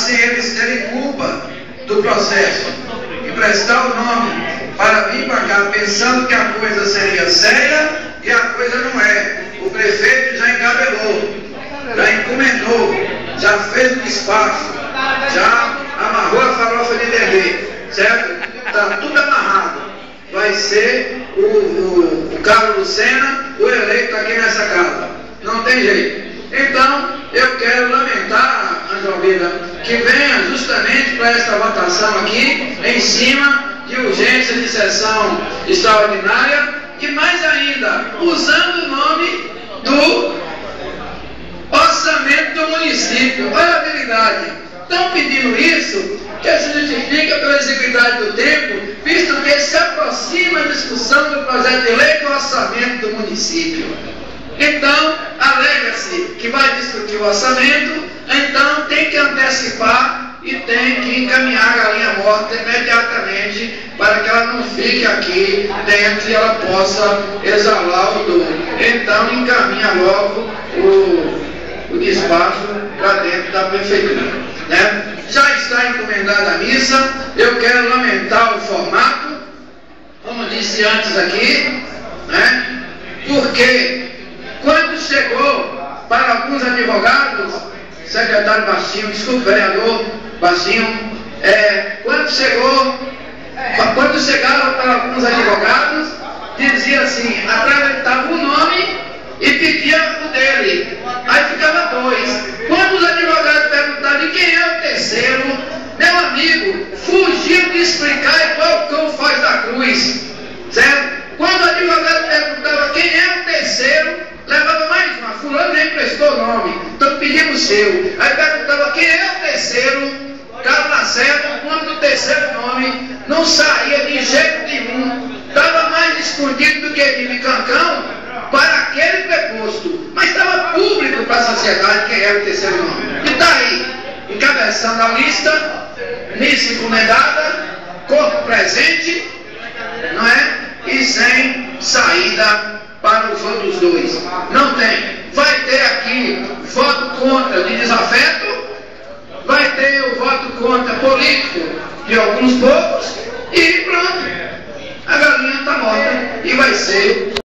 sem eles terem culpa do processo, emprestar o nome para vir para cá pensando que a coisa seria séria e a coisa não é. O prefeito já encabelou, já encomendou, já fez o despacho, já amarrou a farofa de dendê, certo? Está tudo amarrado. Vai ser o Carlos Lucena o eleito aqui nessa casa. Não tem jeito. Então, eu quero lamentar, Angelvida, que venha justamente para esta votação aqui, em cima de urgência de sessão extraordinária, e mais ainda, usando o nome do orçamento do município. Olha a habilidade. Estão pedindo isso, que se justifica pela exiguidade do tempo, visto que se aproxima a discussão do projeto de lei do orçamento do município. Então, alega-se que vai discutir o orçamento, então tem que antecipar e tem que encaminhar a galinha morta imediatamente para que ela não fique aqui dentro e ela possa exalar o odor. Então, encaminha logo o despacho para dentro da prefeitura, né? Já está encomendada a missa. Eu quero lamentar o formato, como disse antes aqui, né? Porque quando chegou para alguns advogados, secretário Bastinho, desculpe, vereador Bastinho, quando chegaram para alguns advogados, dizia assim, apresentava o nome e pedia o dele, aí ficava dois. Quando os advogados perguntaram de quem é o terceiro, meu amigo, fugiu de explicar igual o cão faz da cruz, certo? Quando o advogado perguntava quem é o terceiro, levava mais uma, fulano nem prestou o nome, então pedimos o seu. Aí perguntava quem é o terceiro, Carlos Lacerda, o nome do terceiro nome não saía de jeito nenhum, estava mais escondido do que Bibi Cancão para aquele preposto, mas estava público para a sociedade quem era o terceiro nome. E está aí, encabeçando a lista, missa encomendada, corpo presente, não é? E sem saída para os outros dois. Não tem. Vai ter aqui voto contra de desafeto, vai ter o voto contra político de alguns poucos e pronto. A galinha está morta e vai ser